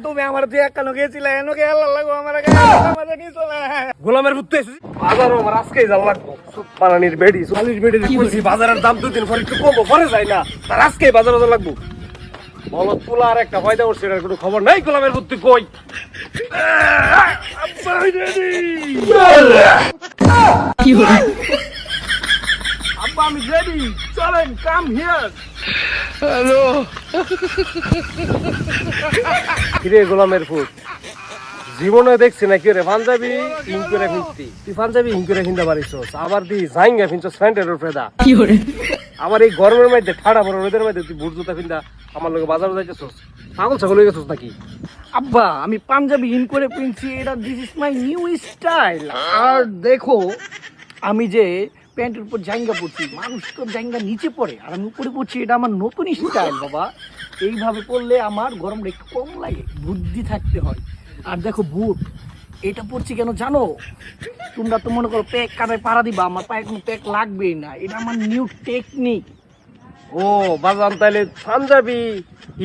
তুমি আমার দিয়ে একানো গেছিলে এনকে আল্লাহ লাগো আমার আমাদের নিয়ে চলে গোলামের ভূতে বাজারও আমার আজকেই যাওয়া লাগবো বানানির বেডি সোনালির বেডি কইছি বাজারের দাম 2 দিন পরে একটু কমবো পরে যায় না তার আজকেই বাজারে যাওয়া লাগবো বলত পোলা আর একটা ফায়দা উঠছে এর কোনো খবর নাই গোলামের ভূতে কই আব্বা রেডি কি হলো আব্বা আমি রেডি চলেন কাম হিয়ার হ্যালো কিরে গোলামের ফুট জীবনে দেখছি না কি রে পাঞ্জাবি ইন করে ফিরতি তুই পাঞ্জাবি ইন করে কিনতে পারিস আবার তুই জাইঙ্গা ফিনছস প্যান্টের উপরে দা কি হলো আবার এই গরমের মধ্যে ঠাড়া বড় রোদের মধ্যে তুই বুট জুতা কিনতা আমার লগে বাজারে যাইতেছস পাগল ছাগল হয়ে গেছস নাকি আব্বা আমি পাঞ্জাবি ইন করে পিনছি এটা this is my new style আর দেখো আমি যে প্যান্টের উপর জাঙ্গা পরছি মানুষ তো জাঙ্গা নিচে পড়ে আর আমি উপরে পড়ছি এটা আমার নতুন স্টাইল বাবা এইভাবে পরলে আমার গরমটা একটু কম লাগে বুদ্ধি থাকতে হয় আর দেখো বুট এটা পড়ছি কেন জানো তোমরা তো মনে করো প্যাক কাটায় পাড়া দিবা আমার পায়ে কোনো প্যাক লাগবেই না এটা আমার নিউ টেকনিক ও বাজান তাইলে পাঞ্জাবি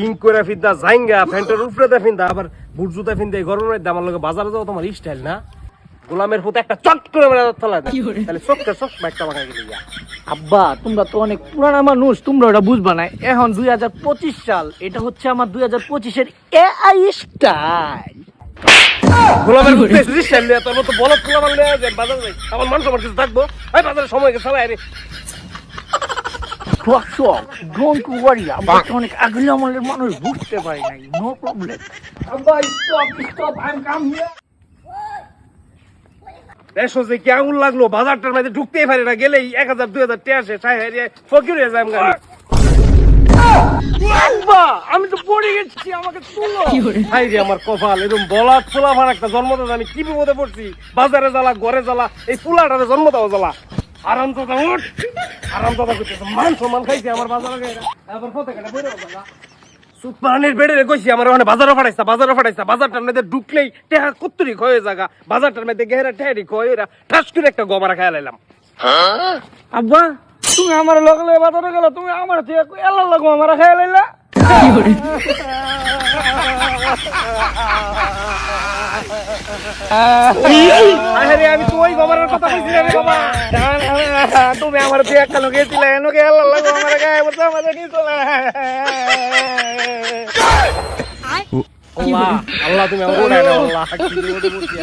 ইন করে ফিরদা জাইঙ্গা প্যান্টের উপরে দা ফিনদা আবার বুট জুতা ফিনদা এই গরমের মধ্যে আমার লগে বাজারে যাও তোমার স্টাইল না গোলামের ফুট একটা চট করে মেরে ফেলা দেয় তাহলে চোখটা চশমা একটা মাখা গেলে যা আব্বা তোমরা তো অনেক পুরানা মানুষ তোমরা ওটা বুঝবা না এখন 2025 সাল এটা হচ্ছে আমার 2025-এর এআই স্টাইল গোলামের ফুট স্টাইল নিয়ে তোর মতো বলত গোলামান নিয়ে যে বাজারে যাই আমার মানুষ আমার কিছু থাকবো এই বাজারে সময় গেছে চালাই রে ডোন্ট ওয়ারি আমরা তো অনেক আগলে আমলের মানুষ বুঝতে পারি নাই নো প্রবলেম আব্বা stop I am come here দেশো যে কি আঙুল লাগলো বাজারটার মধ্যে ঢুকতেই পারে না গেলেই 1000 2000 টাকা আসে সাহেব ফকির হয়ে যায় আমি আব্বা আমি তো পড়ে গেছি আমাকে তুলো কি হলো হাই রে আমার কপাল এরকম বলাত ফুলা ভার একটা জন্ম দাও আমি কি বিপদে পড়ছি বাজারে জ্বালা ঘরে জ্বালা এই ফুলাটারে জন্ম দাও জ্বালা আরাম তো উঠ আরাম তো করতেছে মান সম্মান খাইছে আমার বাজারে গায়রা আবার ফতে কাটা বইরে বাবা সুপারনির বেড়ে রে কইছি আমার ওখানে বাজারে ফাটাইছা বাজারটার মধ্যে ঢুকলেই টেহা কুত্তুরি খয়ে জায়গা বাজারটার মধ্যে গেরা টেহারি খয়েরা ঠাস করে একটা গবারা খাইয়া লাইলাম আব্বা তুমি আমার লগে লগে বাজারে গেল তুমি আমার থেকে এলা লাগো আমার খাইয়া লাইলা কি হলো আরে আমি তো ওই গবারের কথা কইছি রে বাবা তুমি আমার থেকে একানো গেছিলে এনকে এলা লাগো আমার গায়ে বলতে আমাদের নিয়ে চলে আল্লাহ আল্লাহ তুমি আমার ওড়াই দাও আল্লাহ কি দিয়ে ওড়ে বলছি